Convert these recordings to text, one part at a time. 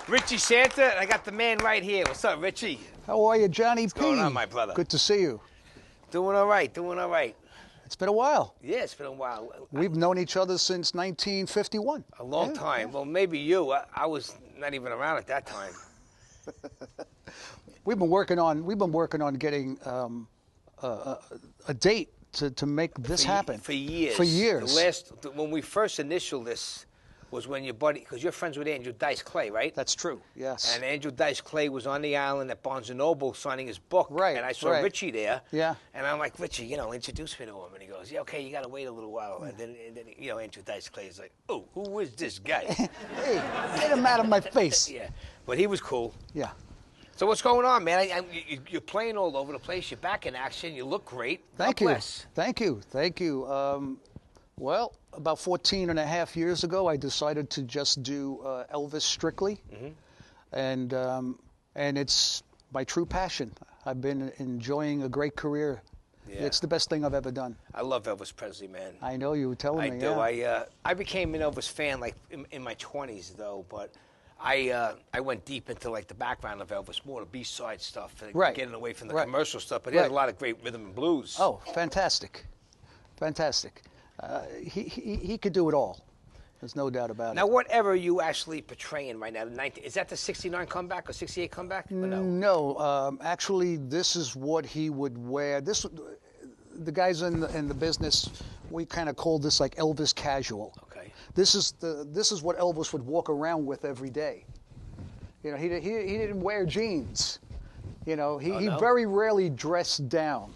Richie Santa, and I got the man right here. What's up, Richie? How are you, Johnny P? What's going on, my brother? Good to see you. Doing all right, doing all right. It's been a while. Yeah, it's been a while. We've known each other since 1951. A long time. Yeah. Well, maybe you. I was not even around at that time. We've been working on getting a date to make this happen. For years. For years. When we first initialed this was when your buddy, because you're friends with Andrew Dice Clay, right? That's true, yes. And Andrew Dice Clay was on the island at Barnes & Noble signing his book. Right, and I saw Richie there. Yeah. And I'm like, Richie, introduce me to him. And he goes, yeah, okay, you got to wait a little while. And then Andrew Dice Clay is like, oh, who is this guy? Hey, get him out of my face. Yeah, but he was cool. Yeah. So what's going on, man? You're playing all over the place. You're back in action. You look great. Thank you. Thank you. Thank you. Well, about 14 and a half years ago, I decided to just do Elvis strictly. Mm-hmm. And it's my true passion. I've been enjoying a great career. Yeah. It's the best thing I've ever done. I love Elvis Presley, man. I know, you were telling me. I do. Yeah. I became an Elvis fan like in my 20s, though, but I went deep into like the background of Elvis, more the B-side stuff, getting away from the commercial stuff. But he had a lot of great rhythm and blues. Oh, fantastic, fantastic. He could do it all. There's no doubt about it. Now, whatever you actually portraying right now, is that the '69 comeback or '68 comeback? Or no. No, actually, this is what he would wear. The guys in the business, we kind of call this like Elvis casual. Okay. This is what Elvis would walk around with every day. You know, he didn't wear jeans. You know, he very rarely dressed down.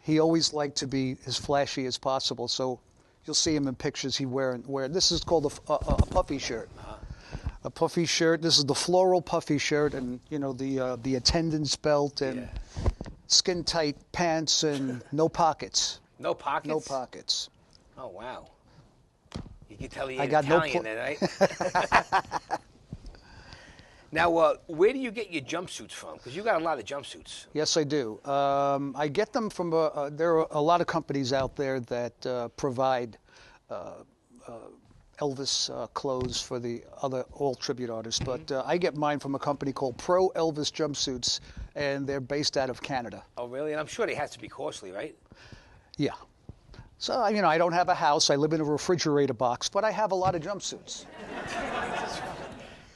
He always liked to be as flashy as possible. So you'll see him in pictures. He wear. This is called a puffy shirt. A puffy shirt. This is the floral puffy shirt, and the attendance belt and skin tight pants and no pockets. No pockets. No pockets. Oh wow. You can tell you're Italian, right? Now, where do you get your jumpsuits from? Because you got a lot of jumpsuits. Yes, I do. I get them from there are a lot of companies out there that provide Elvis clothes for all tribute artists. But I get mine from a company called Pro Elvis Jumpsuits, and they're based out of Canada. Oh, really? And I'm sure they have to be costly, right? Yeah. So, I don't have a house. I live in a refrigerator box, but I have a lot of jumpsuits.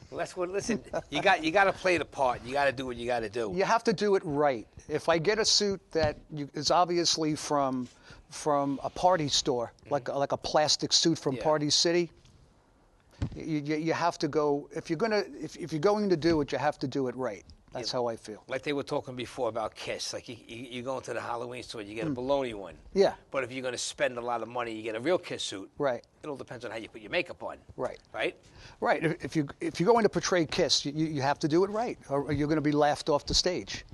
Well, that's what. Listen, you got to play the part. You got to do what you got to do. You have to do it right. If I get a suit that is obviously from a party store, like a plastic suit from Party City, you have to go. If you're going to do it, you have to do it right. That's how I feel. Like they were talking before about Kiss. Like you go into the Halloween store, you get a baloney one. Yeah. But if you're going to spend a lot of money, you get a real Kiss suit. Right. It all depends on how you put your makeup on. Right. Right? Right. If you're going to portray Kiss, you have to do it right, or you're going to be laughed off the stage.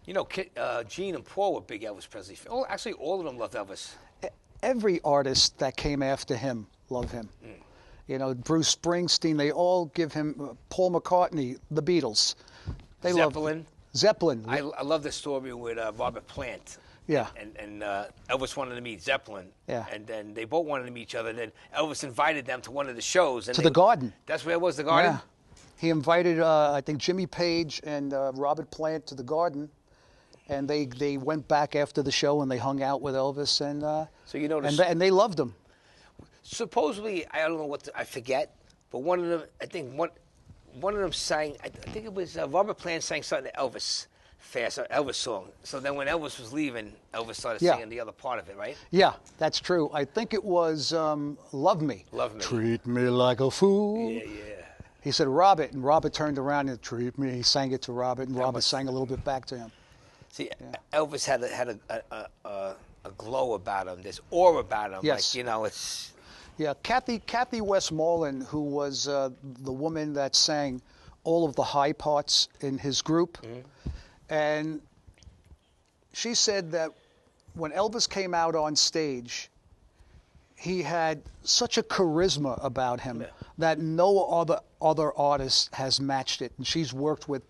Gene and Paul were big Elvis Presley fans. Oh, actually, all of them loved Elvis. Every artist that came after him loved him. Bruce Springsteen, they all give him, Paul McCartney, the Beatles. They Zeppelin. Zeppelin. I love the story with Robert Plant. Yeah. And Elvis wanted to meet Zeppelin. Yeah. And then they both wanted to meet each other. And then Elvis invited them to one of the shows. And to the Garden. That's where it was, the Garden? Yeah. He invited, I think, Jimmy Page and Robert Plant to the Garden. And they went back after the show and they hung out with Elvis. And so and they loved him. Supposedly, I don't know I forget, but one of them, I think one of them sang, I think it was Robert Plant sang something to Elvis fast, an Elvis song. So then when Elvis was leaving, Elvis started singing the other part of it, right? Yeah, that's true. I think it was Love Me. Love Me. Treat me like a fool. Yeah. He said, Robert, and Robert turned around and treat me. He sang it to Robert, and Robert sang a little bit back to him. See, Elvis had a glow about him, this aura about him. Yes. Like, it's... Yeah, Kathy Westmoreland, who was the woman that sang all of the high parts in his group, and she said that when Elvis came out on stage, he had such a charisma about him that no other artist has matched it. And she's worked with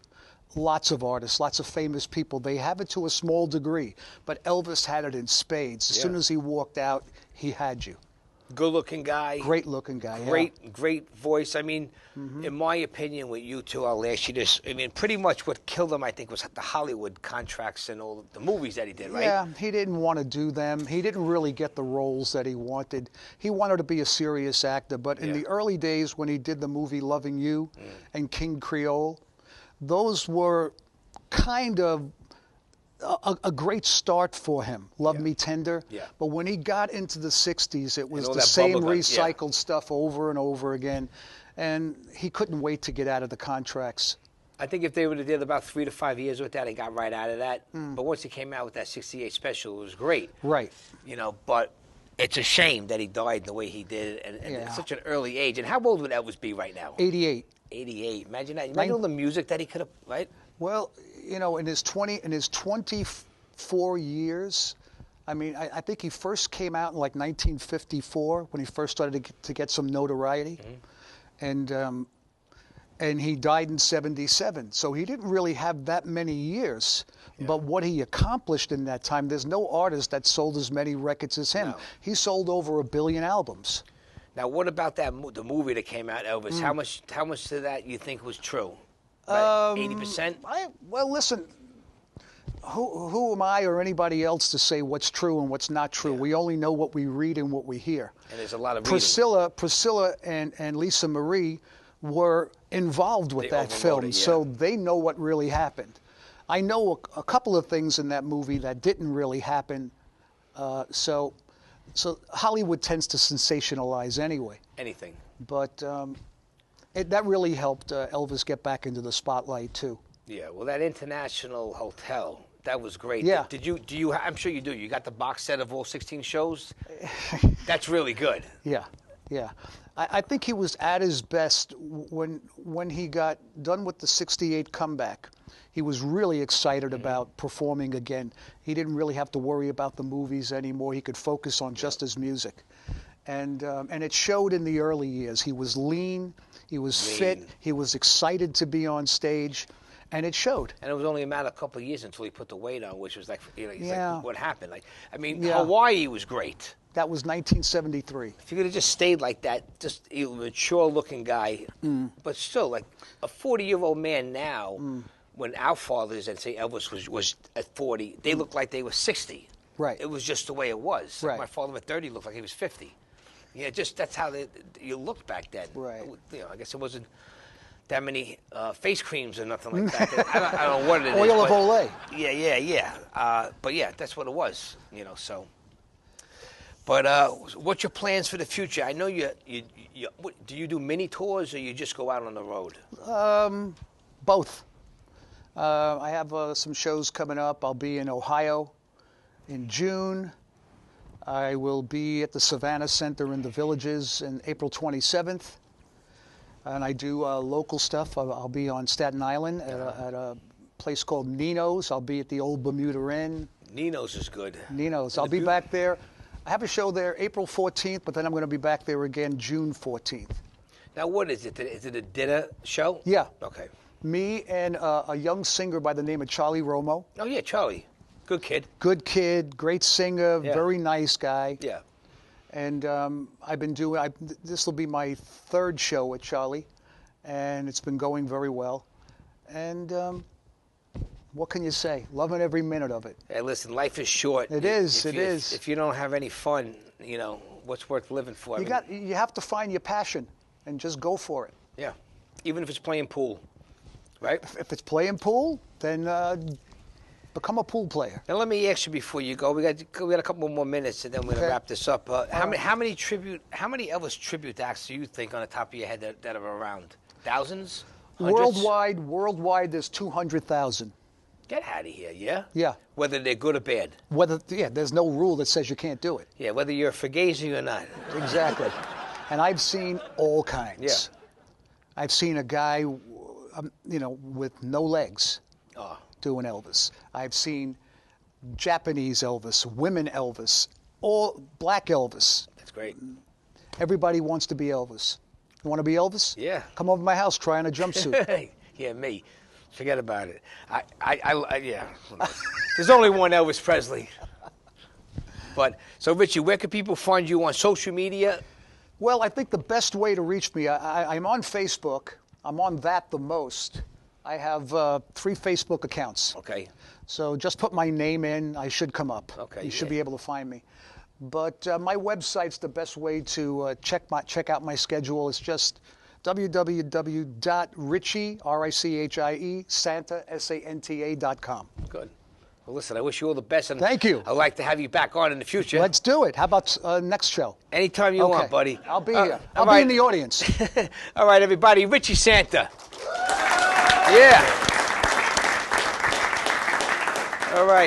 lots of artists, lots of famous people. They have it to a small degree, but Elvis had it in spades. As soon as he walked out, he had you. Good-looking guy. Great-looking guy, Great voice. I mean, in my opinion, with you two, I'll ask you this. I mean, pretty much what killed him, I think, was the Hollywood contracts and all the movies that he did, right? Yeah, he didn't want to do them. He didn't really get the roles that he wanted. He wanted to be a serious actor, but in the early days when he did the movie Loving You and King Creole, those were kind of a great start for him. Love Me Tender. Yeah. But when he got into the 60s, it was all the that same bubblegum, recycled stuff over and over again. And he couldn't wait to get out of the contracts. I think if they would have did about 3 to 5 years with that, he got right out of that. But once he came out with that 68 special, it was great. Right. You know, but it's a shame that he died the way he did and at such an early age. And how old would Elvis be right now? 88. 88. Imagine that. Imagine all the music that he could have, right? Well, you know, in his 24 years, I mean, I think he first came out in like 1954 when he first started to get some notoriety, and he died in 77. So he didn't really have that many years. Yeah. But what he accomplished in that time, there's no artist that sold as many records as him. No. He sold over 1 billion albums. Now, what about the movie that came out, Elvis? How much of that you think was true? 80%? Well, listen, who am I or anybody else to say what's true and what's not true? Yeah. We only know what we read and what we hear. And there's a lot of Priscilla and Lisa Marie were involved with that film, so they know what really happened. I know a couple of things in that movie that didn't really happen, so Hollywood tends to sensationalize anyway. Anything. But that really helped Elvis get back into the spotlight too. Yeah, well, that International Hotel, that was great. Yeah. Do you? I'm sure you do. You got the box set of all 16 shows. That's really good. Yeah. I think he was at his best when he got done with the '68 comeback. He was really excited about performing again. He didn't really have to worry about the movies anymore. He could focus on just his music. And it showed in the early years. He was lean, he was fit, he was excited to be on stage, and it showed. And it was only a matter of a couple of years until he put the weight on, which was like, like what happened? Like, I mean, Hawaii was great. That was 1973. If you could have just stayed like that, just a mature-looking guy, but still, like a 40-year-old man now, when our fathers, and say Elvis was at 40, they looked like they were 60. Right. It was just the way it was. Right. My father at 30 looked like he was 50. Yeah, just that's how you looked back then. Right. You know, I guess it wasn't that many face creams or nothing like that. I don't know what it is. Oil of Olay. Yeah. But yeah, that's what it was. You know, so. But what's your plans for the future? I know you do you do mini tours or you just go out on the road? Both. I have some shows coming up. I'll be in Ohio in June. I will be at the Savannah Center in the Villages in April 27th. And I do local stuff. I'll be on Staten Island at a place called Nino's. I'll be at the Old Bermuda Inn. Nino's is good. Nino's. I'll be back there. I have a show there April 14th, but then I'm going to be back there again June 14th. Now, what is it? Is it a dinner show? Yeah. Okay. Me and a young singer by the name of Charlie Romo. Oh, yeah, Charlie. Good kid. Good kid, great singer, very nice guy. Yeah. And I've been doing, this will be my third show with Charlie, and it's been going very well. And what can you say? Loving every minute of it. Hey, listen, life is short. It is. If you don't have any fun, you know, what's worth living for? You have to find your passion and just go for it. Yeah. Even if it's playing pool, right? If it's playing pool, then become a pool player. Now let me ask you before you go. We got a couple more minutes, and then we're gonna wrap this up. How many Elvis tribute acts do you think on the top of your head that are around? Thousands? Hundreds? Worldwide, there's 200,000. Get out of here, yeah? Yeah. Whether they're good or bad. There's no rule that says you can't do it. Yeah, whether you're a fugazi or not. Exactly. And I've seen all kinds. Yeah. I've seen a guy, with no legs doing Elvis. I've seen Japanese Elvis, women Elvis, all black Elvis. That's great. Everybody wants to be Elvis. You want to be Elvis? Yeah. Come over to my house, try on a jumpsuit. Yeah, me. Forget about it. Yeah. There's only one Elvis Presley. But so, Richie, where can people find you on social media? Well, I think the best way to reach me, I'm on Facebook. I'm on that the most. I have 3 Facebook accounts. Okay. So just put my name in. I should come up. Okay. You should be able to find me. But my website's the best way to check out my schedule. It's just www.richie, R-I-C-H-I-E, Santa, S-A-N-T-A.com. Good. Well, listen, I wish you all the best. And thank you. I'd like to have you back on in the future. Let's do it. How about next show? Anytime you want, buddy. I'll be here. I'll be in the audience. All right, everybody. Richie Santa. Yeah. All right.